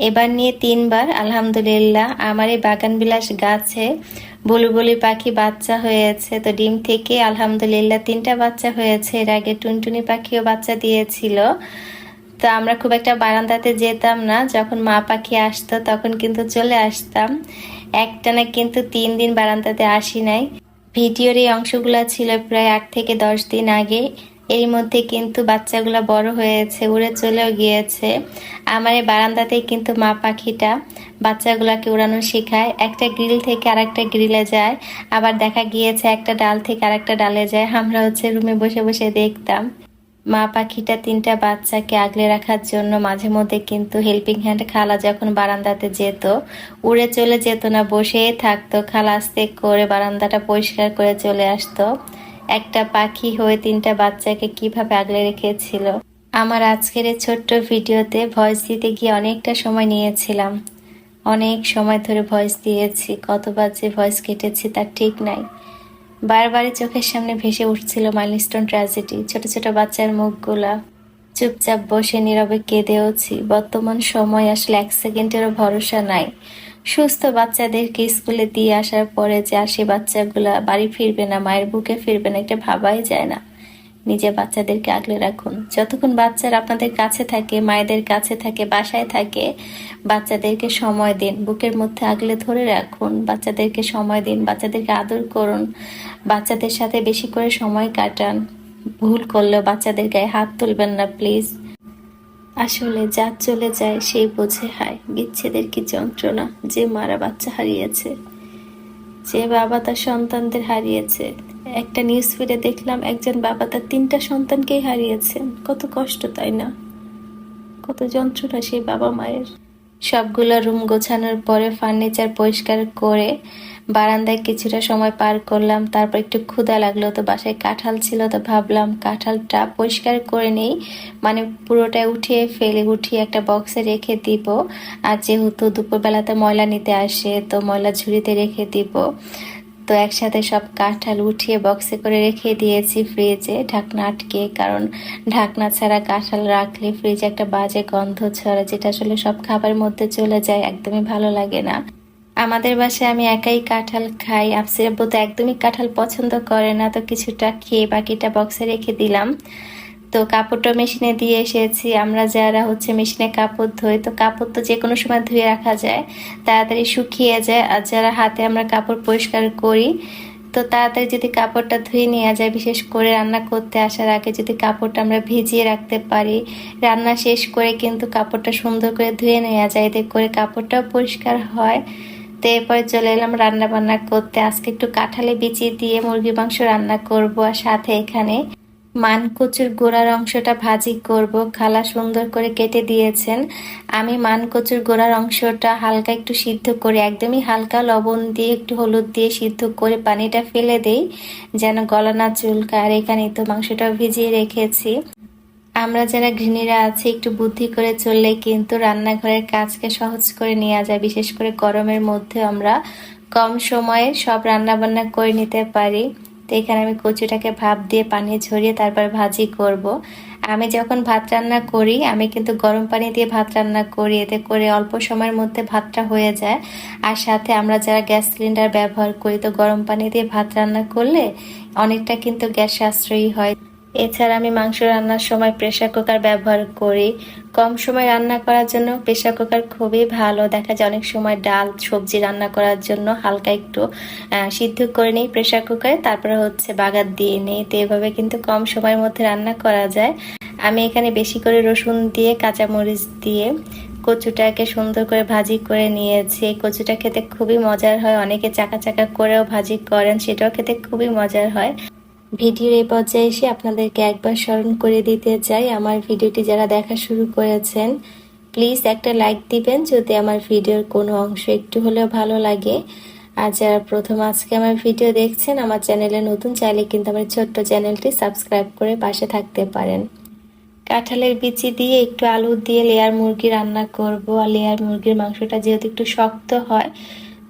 এবার নিয়ে 3বার আলহামদুলিল্লাহ। আমার এই বাগান বিলাস গাছে বুলবুলি পাখি বাচ্চা হয়েছে। তো ডিম থেকে আলহামদুলিল্লাহ 3টা বাচ্চা হয়েছে। এর আগে টুনটুনি পাখিও বাচ্চা দিয়েছিল। তো আমরা খুব একটা বারান্দাতে যেতাম না, যখন মা পাখি আসতো তখন কিন্তু চলে আসতাম। একটানা কিন্তু 3 দিন বারান্দাতে আসি নাই। ভিডিওর এই অংশগুলা ছিল প্রায় 8 থেকে 10 দিন আগে। এর মধ্যে কিন্তু বাচ্চাগুলা বড় হয়েছে, উড়ে চলেও গিয়েছে। আমার এই বারান্দাতেই কিন্তু মা পাখিটা বাচ্চাগুলাকে উড়ানো শেখায়। একটা গ্রিল থেকে আরেকটা গ্রিলে যায়, আবার দেখা গিয়েছে একটা ডাল থেকে আরেকটা ডালে যায়। আমরা রুমে বসে বসে দেখতাম। মা পাখিটা 3টা বাচ্চাকে আগলে রাখার জন্য মাঝে মধ্যে কিন্তু হেল্পিং হ্যান্ড খালা যখন বারান্দাতে যেত, উড়ে চলে যেত না, বসেই থাকতো। খালা আস্তে করে বারান্দাটা পরিষ্কার করে চলে আসতো। একটা পাখি হয়ে 3টা বাচ্চাকে কিভাবে আগলে রেখেছিল। আমার আজকের এই ছোট্ট ভিডিওতে ভয়েস দিতে গিয়ে অনেকটা সময় নিয়েছিলাম। অনেক সময় ধরে ভয়েস দিয়েছি, কতবার যে ভয়েস কেটেছি তার ঠিক নাই। বারবারই চোখের সামনে ভেসে উঠছিল মাইলস্টোন ট্র্যাজেডি, ছোট ছোট বাচ্চার মুখগুলা। চুপচাপ বসে নীরবে কেঁদেওছি। বর্তমান সময় আসলে 1 সেকেন্ডেরও ভরসা নাই। সুস্থ বাচ্চাদেরকে স্কুলে দিয়ে আসার পরে যে আসে বাচ্চাগুলা বাড়ি ফিরবে না, মায়ের বুকে ফিরবে না, এটা ভাবাই যায় না। নিজে বাচ্চাদেরকে আগলে রাখুন। যতক্ষণ বাচ্চারা আপনাদের কাছে থাকে, মায়েদের কাছে থাকে, বাসায় থাকে, বাচ্চাদেরকে সময় দিন, বুকের মধ্যে আগলে ধরে রাখুন। বাচ্চাদেরকে সময় দিন, বাচ্চাদেরকে আদর করুন, বাচ্চাদের সাথে বেশি করে সময় কাটান। ভুল করলেও বাচ্চাদের গায়ে হাত তুলবেন না প্লিজ। আসলে যা চলে যায় সেই বোঝে হায় বিচ্ছেদের কি যন্ত্রণা। যে মারা বাচ্চা হারিয়েছে, যে বাবা তার সন্তানদের হারিয়েছে। একটা নিউজ ফিডে দেখলাম একজন বাবা তার 3টা সন্তানকেই হারিয়েছেন। কত কষ্ট, তাই না? কত যন্ত্রণা সেই বাবা মায়ের। সবগুলো রুম গোছানোর পরে ফার্নিচার পরিষ্কার করে বারান্দায় কিছুটা সময় পার করলাম। তারপর একটু ক্ষুধা লাগলো, তো বাসায় কাঁঠাল ছিল, তো ভাবলাম কাঁঠালটা পরিষ্কার করে নেই, মানে পুরোটা উঠিয়ে একটা বক্সে রেখে দিব। আর যেহেতু দুপুরবেলাতে ময়লা নিতে আসে, তো ময়লা ঝুড়িতে রেখে দিব। তো একসাথে সব কাঁঠাল উঠিয়ে বক্সে করে রেখে দিয়েছি ফ্রিজে, ঢাকনা আটকে। কারণ ঢাকনা ছাড়া কাঁঠাল রাখলে ফ্রিজে একটা বাজে গন্ধ ছড়ে, যেটা আসলে সব খাবারের মধ্যে চলে যায়, একদমই ভালো লাগে না। আমাদের বাসায় আমি একাই কাঁঠাল খাই, আফসির আব্বু তো একদমই কাঁঠাল পছন্দ করে না। তো কিছুটা খেয়ে বাকিটা বক্সে রেখে দিলাম। তো কাপড়টা মেশিনে দিয়ে এসেছি। আমরা যারা মেশিনে কাপড় ধুই, তো কাপড় তো যে কোনো সময় ধুয়ে রাখা যায়, তাড়াতাড়ি শুকিয়ে যায়। আর যারা হাতে আমরা কাপড় পরিষ্কার করি, তো তাড়াতাড়ি যদি কাপড়টা ধুয়ে নেওয়া যায়, বিশেষ করে রান্না করতে আসার আগে যদি কাপড়টা আমরা ভিজিয়ে রাখতে পারি, রান্না শেষ করে কিন্তু কাপড়টা সুন্দর করে ধুয়ে নেওয়া যায়, এতে করে কাপড়টাও পরিষ্কার হয়। তো এরপরে চলে এলাম রান্না বান্না করতে। আজকে একটু কাঁঠালে বিচি দিয়ে মুরগি মাংস রান্না করব, আর সাথে এখানে মান কচুর গোড়ার অংশটা ভাজি করব। খালা সুন্দর করে কেটে দিয়েছেন। আমি মান কচুর গোড়ার অংশটা হালকা একটু সিদ্ধ করে, একদমই হালকা লবণ দিয়ে একটু হলুদ দিয়ে সিদ্ধ করে পানিটা ফেলে দেই, যেন গলা না চুলকায়। আর এখানে তো মাংসটা ভিজিয়ে রেখেছি। আমরা যারা গৃহিণীরা আছি, একটু বুদ্ধি করে চললে কিন্তু রান্নাঘরের কাজকে সহজ করে নেওয়া যায়। বিশেষ করে গরমের মধ্যে আমরা কম সময়ে সব রান্না বান্না করে নিতে পারি। তো এখানে আমি কচুটাকে ভাপ দিয়ে পানি ঝরিয়ে তারপর ভাজি করব। আমি যখন ভাত রান্না করি, আমি কিন্তু গরম পানি দিয়ে ভাত রান্না করি, এতে করে অল্প সময়ের মধ্যে ভাতটা হয়ে যায়। আর সাথে আমরা যারা গ্যাস সিলিন্ডার ব্যবহার করি, তো গরম পানি দিয়ে ভাত রান্না করলে অনেকটা কিন্তু গ্যাস সাশ্রয়ী হয়। এছাড়া আমি মাংস রান্নার সময় প্রেসার কুকার ব্যবহার করি। কম সময় রান্না করার জন্য প্রেসার কুকার খুবই ভালো। দেখা যায় অনেক সময় ডাল সবজি রান্না করার জন্য হালকা একটু সিদ্ধ করে নিই প্রেসার কুকারে, তারপরে বাগার দিয়ে নিই। তো এভাবে কিন্তু কম সময়ের মধ্যে রান্না করা যায়। আমি এখানে বেশি করে রসুন দিয়ে, কাঁচামরিচ দিয়ে কচুটাকে সুন্দর করে ভাজি করে নিয়েছি। কচুটা খেতে খুবই মজার হয়। অনেকে চাকা চাকা করেও ভাজি করেন, সেটাও খেতে খুবই মজার হয়। ভিডিওর এই পর্যায়ে এসে আপনাদেরকে একবার স্মরণ করে দিতে চাই, আমার ভিডিওটি যারা দেখা শুরু করেছেন প্লিজ একটা লাইক দিবেন যদি আমার ভিডিওর কোনো অংশ একটু হলেও ভালো লাগে। আর যারা প্রথম আজকে আমার ভিডিও দেখছেন, আমার চ্যানেলে নতুন, চাইলে কিন্তু আমার ছোট্ট চ্যানেলটি সাবস্ক্রাইব করে পাশে থাকতে পারেন। কাঁঠালের বিচি দিয়ে একটু আলু দিয়ে লেয়ার মুরগি রান্না করব। আর লেয়ার মুরগির মাংসটা যেহেতু একটু শক্ত হয়,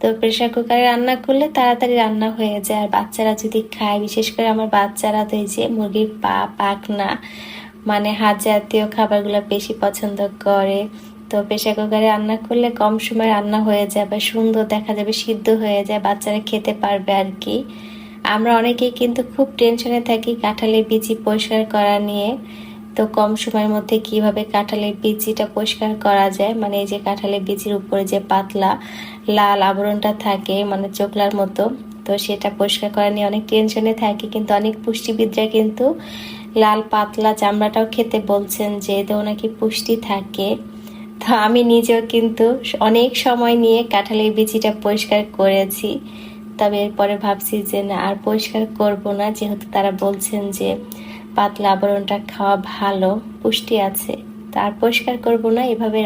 তো প্রেসার কুকারে রান্না করলে তাড়াতাড়ি রান্না হয়ে যায়। আর বাচ্চারা যদি খায়, বিশেষ করে আমার বাচ্চারা তো এই যে মুরগির পা, পাখনা, মানে হাড় জাতীয় খাবারগুলো বেশি পছন্দ করে। তো প্রেসার কুকারে রান্না করলে কম সময় রান্না হয়ে যাবে, সুন্দর দেখা যাবে, সিদ্ধ হয়ে যায়, বাচ্চারা খেতে পারবে আর কি। আমরা অনেকেই কিন্তু খুব টেনশনে থাকি কাঁঠালের বিচি পরিষ্কার করা নিয়ে। তো কম সময়ের মধ্যে কিভাবে কাঁঠালের বিচিটা পরিষ্কার করা যায়, মানে এই যে কাঁঠালের বিচির উপরে যে পাতলা লাল আবরণটা থাকে মানে চোকলার মতো, তো সেটা পরিষ্কার করা নিয়ে অনেক টেনশনে থাকি। কিন্তু অনেক পুষ্টিবিদরা কিন্তু লাল পাতলা চামড়াটাও খেতে বলছেন, যে এতেও নাকি পুষ্টি থাকে। তো আমি নিজেও কিন্তু অনেক সময় নিয়ে কাঁঠালের বিচিটা পরিষ্কার করেছি, তবে এরপরে ভাবছি যে না, আর পরিষ্কার করব না, যেহেতু তারা বলছেন যে পাতলা আবরণটা খাওয়া ভালো, পুষ্টি আছে, তা আর পরিষ্কার করব না, এভাবে